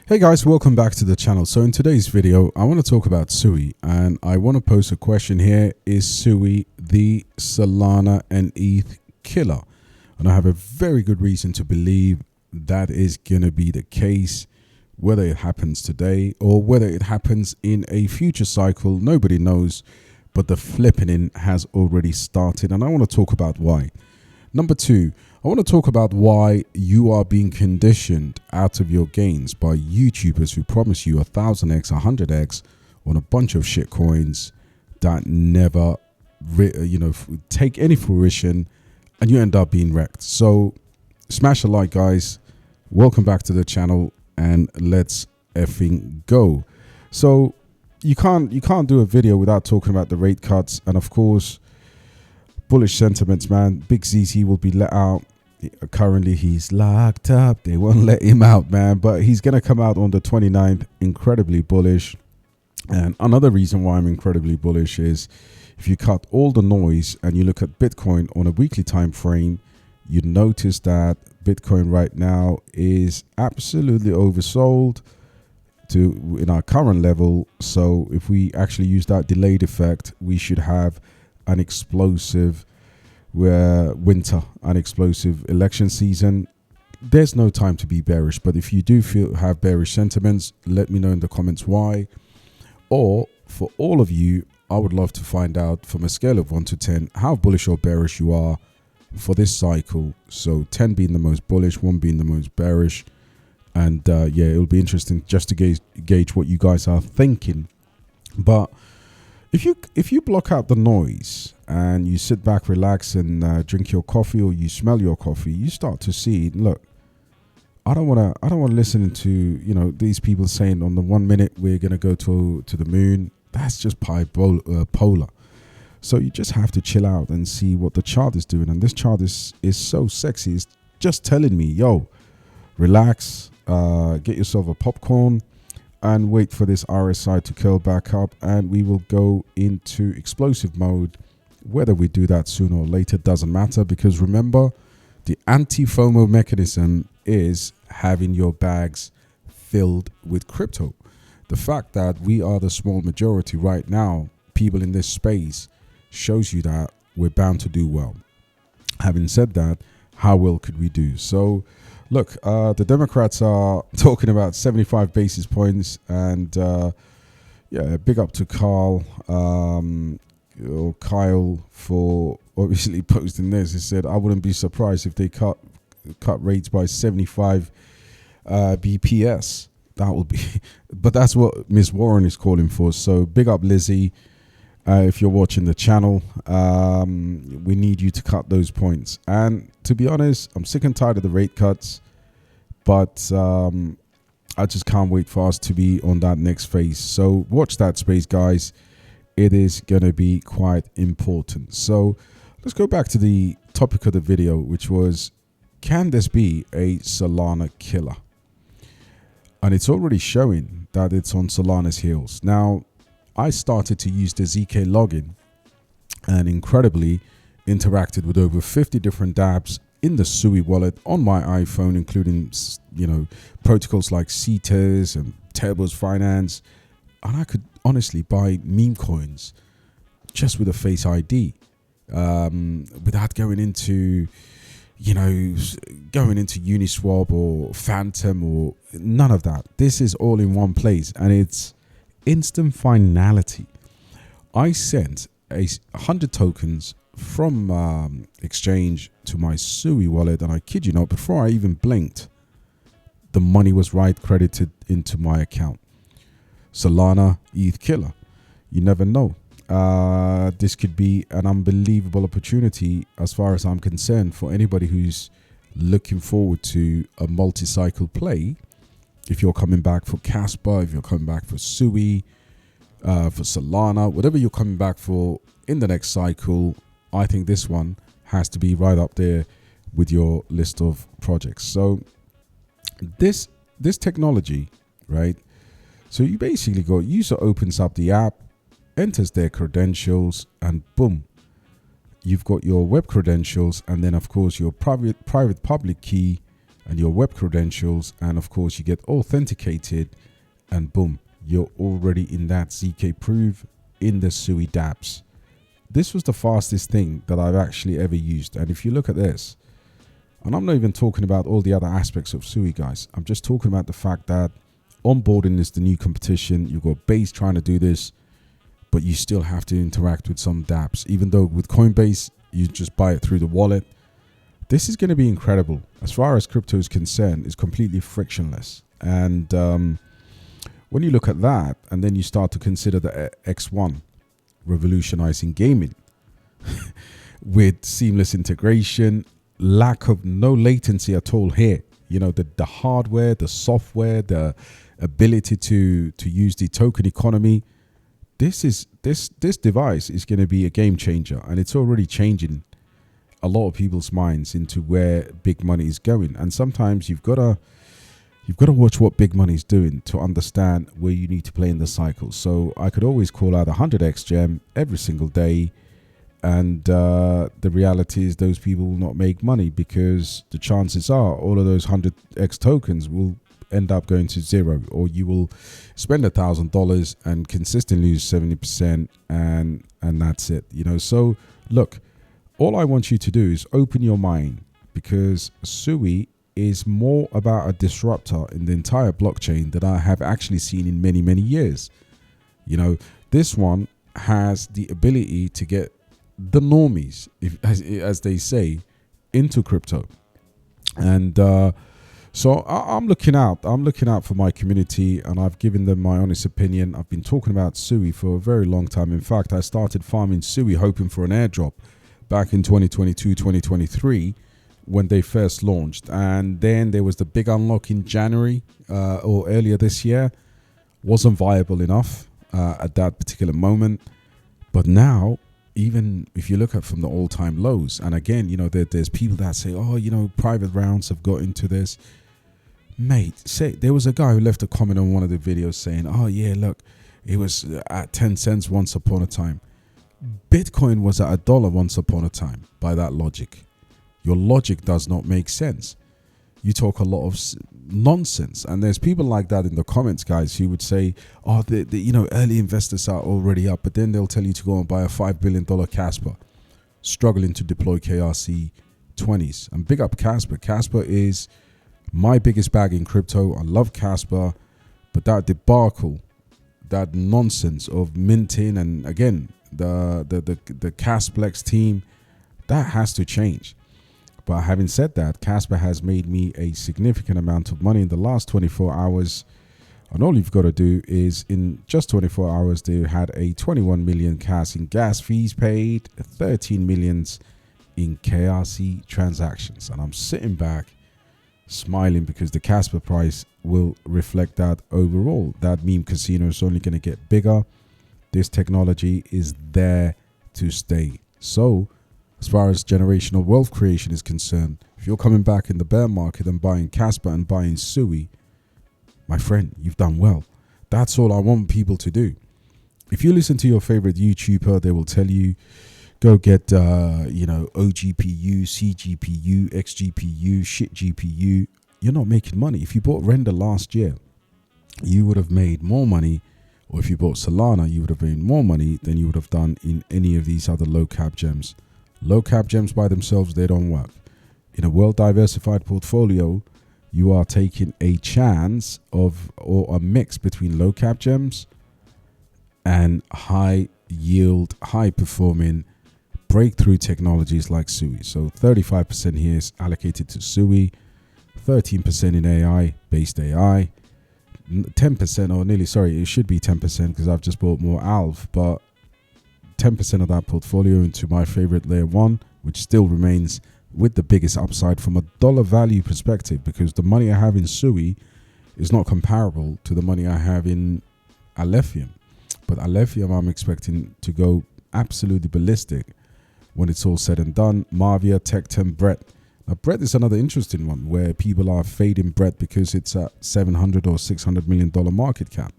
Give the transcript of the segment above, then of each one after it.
Hey guys, welcome back to the channel. So in today's video, I want to talk about Sui, and I want to pose a question here. Is Sui the Salana and ETH killer? And I have a very good reason to believe that is going to be the case. Whether it happens today or whether it happens in a future cycle, nobody knows, but the flipping has already started, and I want to talk about why. Number two, I want to talk about why you are being conditioned out of your gains by YouTubers who promise you 1000x, 100x on a bunch of shit coins that never, take any fruition, and you end up being wrecked. So smash a like, guys. Welcome back to the channel, and let's effing go. So you can't do a video without talking about the rate cuts, and of course, bullish sentiments, man. Big ZT will be let out. Currently, he's locked up. They won't let him out, man. But he's going to come out on the 29th, incredibly bullish. And another reason why I'm incredibly bullish is if you cut all the noise and you look at Bitcoin on a weekly time frame, you notice that Bitcoin right now is absolutely oversold in our current level. So if we actually use that delayed effect, we should have an explosive winter, an explosive election season. There's no time to be bearish, but if you do have bearish sentiments, let me know in the comments why. Or for all of you, I would love to find out from a scale of 1 to 10 how bullish or bearish you are for this cycle. So 10 being the most bullish, 1 being the most bearish. And yeah, it'll be interesting just to gauge what you guys are thinking. But if you block out the noise and you sit back, relax, and drink your coffee, or you smell your coffee, you start to see, look, I don't want to listen to these people saying on the 1 minute we're gonna go to the moon. That's just polar. So you just have to chill out and see what the chart is doing. And this chart is so sexy. It's just telling me, yo, relax, get yourself a popcorn, and wait for this RSI to curl back up, and we will go into explosive mode. Whether we do that sooner or later doesn't matter, because remember, the anti-FOMO mechanism is having your bags filled with crypto. The fact that we are the small majority right now, people in this space, shows you that we're bound to do well. Having said that, how well could we do? So look, the Democrats are talking about 75 basis points, and yeah, big up to Kyle for obviously posting this. He said, I wouldn't be surprised if they cut rates by 75 BPS. That will be, but that's what Ms. Warren is calling for. So big up Lizzie. If you're watching the channel, we need you to cut those points. And to be honest, I'm sick and tired of the rate cuts, but I just can't wait for us to be on that next phase. So watch that space, guys. It is going to be quite important. So let's go back to the topic of the video, which was, can this be a Solana killer? And it's already showing that it's on Solana's heels. Now, I started to use the ZK login and incredibly interacted with over 50 different dApps in the Sui wallet on my iPhone, including, protocols like CETAs and Turbo's Finance. And I could honestly buy meme coins just with a Face ID, without going into Uniswap or Phantom or none of that. This is all in one place, and it's instant finality. I sent 100 tokens from exchange to my Sui wallet, and I kid you not, before I even blinked, the money was credited into my account. Salana ETH Killer. You never know. This could be an unbelievable opportunity as far as I'm concerned for anybody who's looking forward to a multi-cycle play. If you're coming back for Kaspa, if you're coming back for Sui, for Solana, whatever you're coming back for in the next cycle, I think this one has to be right up there with your list of projects. So this technology, right? So you basically go, user opens up the app, enters their credentials, and boom, you've got your web credentials, and then of course your private public key and your web credentials, and of course you get authenticated, and boom, you're already in that ZK proof in the Sui dApps. This was the fastest thing that I've actually ever used. And if you look at this, and I'm not even talking about all the other aspects of Sui, guys, I'm just talking about the fact that onboarding is the new competition. You've got Base trying to do this, but you still have to interact with some dApps. Even though with Coinbase, you just buy it through the wallet. This is going to be incredible. As far as crypto is concerned, it's completely frictionless. And when you look at that, and then you start to consider the X1 revolutionizing gaming with seamless integration, lack of no latency at all here. You know, the hardware, the software, the ability to use the token economy. This device is going to be a game changer, and it's already changing a lot of people's minds into where big money is going. And sometimes you've got to watch what big money is doing to understand where you need to play in the cycle. So I could always call out 100x gem every single day, and the reality is those people will not make money, because the chances are all of those 100x tokens will end up going to zero, or you will spend $1,000 and consistently lose 70%, and that's it. You know, so look, all I want you to do is open your mind, because Sui is more about a disruptor in the entire blockchain that I have actually seen in many, many years. You know, this one has the ability to get the normies, as they say, into crypto. And so I'm looking out for my community, and I've given them my honest opinion. I've been talking about Sui for a very long time. In fact, I started farming Sui hoping for an airdrop back in 2022, 2023, when they first launched. And then there was the big unlock in January or earlier this year. Wasn't viable enough at that particular moment. But now, even if you look at from the all-time lows, and again, you know, there's people that say, oh, you know, private rounds have got into this. Mate, say there was a guy who left a comment on one of the videos saying, oh yeah, look, it was at 10 cents once upon a time. Bitcoin was at $1 once upon a time. By that logic, your logic does not make sense. You talk a lot of nonsense, and there's people like that in the comments, guys, who would say, oh, you know, early investors are already up, but then they'll tell you to go and buy a $5 billion Kaspa, struggling to deploy KRC 20s. And big up Kaspa. Kaspa is my biggest bag in crypto. I love Kaspa, but that debacle, that nonsense of minting, and again, the Casplex team, that has to change. But having said that, Kaspa has made me a significant amount of money in the last 24 hours. And all you've got to do is, in just 24 hours, they had a 21 million CAS in gas fees paid, 13 millions in KRC transactions. And I'm sitting back smiling, because the Kaspa price will reflect that overall. That meme casino is only going to get bigger. This technology is there to stay. So, as far as generational wealth creation is concerned, if you're coming back in the bear market and buying Kaspa and buying Sui, my friend, you've done well. That's all I want people to do. If you listen to your favorite YouTuber, they will tell you, go get, you know, OGPU, CGPU, XGPU, shit GPU. You're not making money. If you bought Render last year, you would have made more money. Or if you bought Solana, you would have made more money than you would have done in any of these other low cap gems. Low cap gems by themselves, they don't work. In a well diversified portfolio, you are taking a chance of, or a mix between low cap gems and high yield, high performing breakthrough technologies like Sui. So 35% here is allocated to Sui, 13% in AI, based AI, 10%, or nearly, sorry, it should be 10% because I've just bought more ALV, but 10% of that portfolio into my favorite layer one, which still remains with the biggest upside from a dollar value perspective, because the money I have in Sui is not comparable to the money I have in alephium. But alephium, I'm expecting to go absolutely ballistic when it's all said and done. Marvia, Tech10, Brett. Now, Brett is another interesting one where people are fading Brett because it's a $700 or $600 million market cap.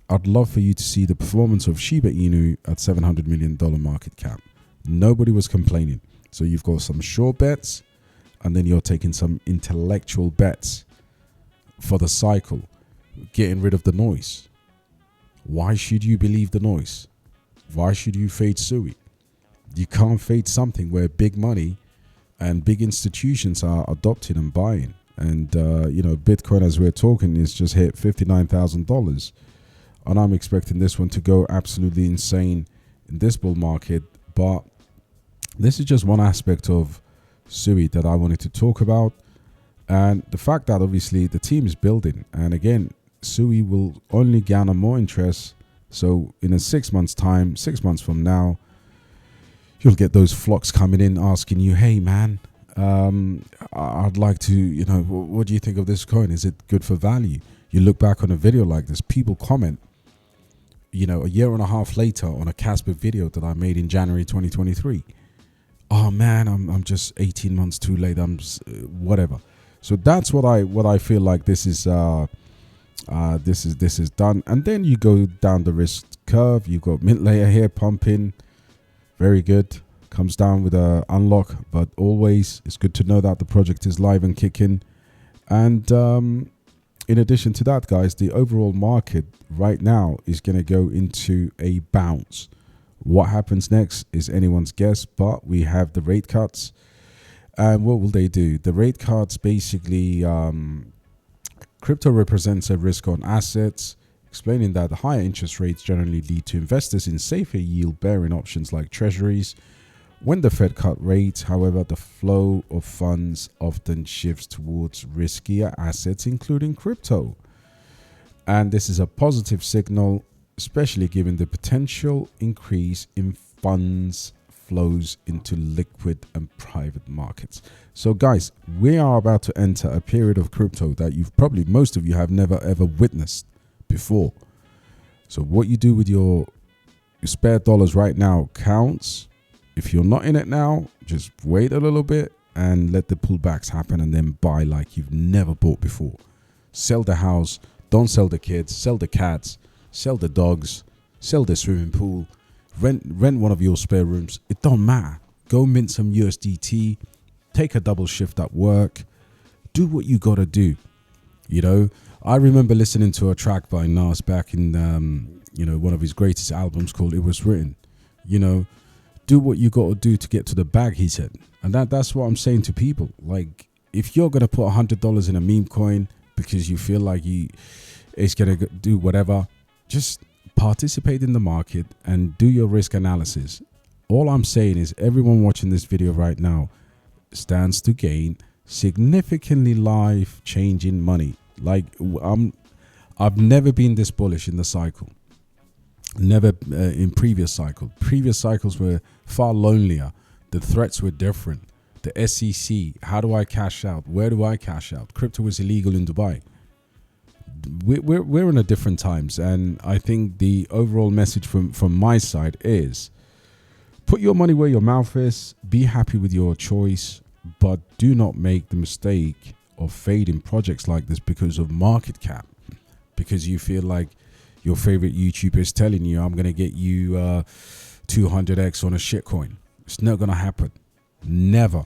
I'd love for you to see the performance of Shiba Inu at $700 million market cap. Nobody was complaining. So you've got some short bets and then you're taking some intellectual bets for the cycle, getting rid of the noise. Why should you believe the noise? Why should you fade Sui? You can't fade something where big money and big institutions are adopting and buying. And, Bitcoin, as we're talking, is just hit $59,000. And I'm expecting this one to go absolutely insane in this bull market. But this is just one aspect of Sui that I wanted to talk about. And the fact that obviously the team is building. And again, Sui will only garner more interest. So in a 6 months time, 6 months from now, you'll get those flocks coming in asking you, hey man, I'd like to, what do you think of this coin? Is it good for value? You look back on a video like this, people comment, a year and a half later on a Kaspa video that I made in January 2023. Oh man, I'm just 18 months too late. Whatever. So that's what I feel like this is done. And then you go down the risk curve. You've got mintlayer here pumping. Very good. Comes down with a unlock, but always it's good to know that the project is live and kicking. And in addition to that, guys, the overall market right now is going to go into a bounce. What happens next is anyone's guess, but we have the rate cuts. And what will they do? The rate cuts basically, crypto represents a risk on assets, explaining that the higher interest rates generally lead to investors in safer yield-bearing options like treasuries. When the Fed cut rates, however, the flow of funds often shifts towards riskier assets, including crypto. And this is a positive signal, especially given the potential increase in funds flows into liquid and private markets. So guys, we are about to enter a period of crypto that most of you have never ever witnessed before. So what you do with your spare dollars right now counts. If you're not in it now, just wait a little bit and let the pullbacks happen and then buy like you've never bought before. Sell the house, don't sell the kids, sell the cats, sell the dogs, sell the swimming pool, rent one of your spare rooms. It don't matter. Go mint some USDT, take a double shift at work, do what you gotta do. I remember listening to a track by Nas back in one of his greatest albums called It Was Written. Do what you got to do to get to the bag, he said. And that's what I'm saying to people. Like, if you're going to put $100 in a meme coin because you feel like it's going to do whatever, just participate in the market and do your risk analysis. All I'm saying is everyone watching this video right now stands to gain significantly life-changing money. Like, I've never been this bullish in the cycle. Never in previous cycles. Previous cycles were far lonelier. The threats were different. The SEC, how do I cash out? Where do I cash out? Crypto was illegal in Dubai. We're in a different times, and I think the overall message from my side is put your money where your mouth is. Be happy with your choice, but do not make the mistake of fading projects like this because of market cap, because you feel like your favorite YouTuber is telling you, I'm going to get you 200x on a shitcoin. It's not going to happen. Never.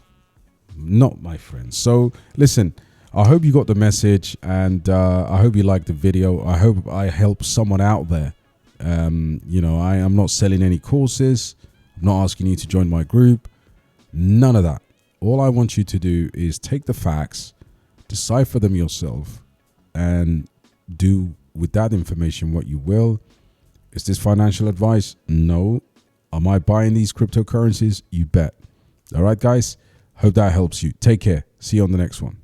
Not, my friends. So listen, I hope you got the message, and I hope you liked the video. I hope I helped someone out there. I am not selling any courses. I'm not asking you to join my group. None of that. All I want you to do is take the facts, decipher them yourself, and do with that information what you will. Is this financial advice? No. Am I buying these cryptocurrencies? You bet. All right, guys. Hope that helps you. Take care. See you on the next one.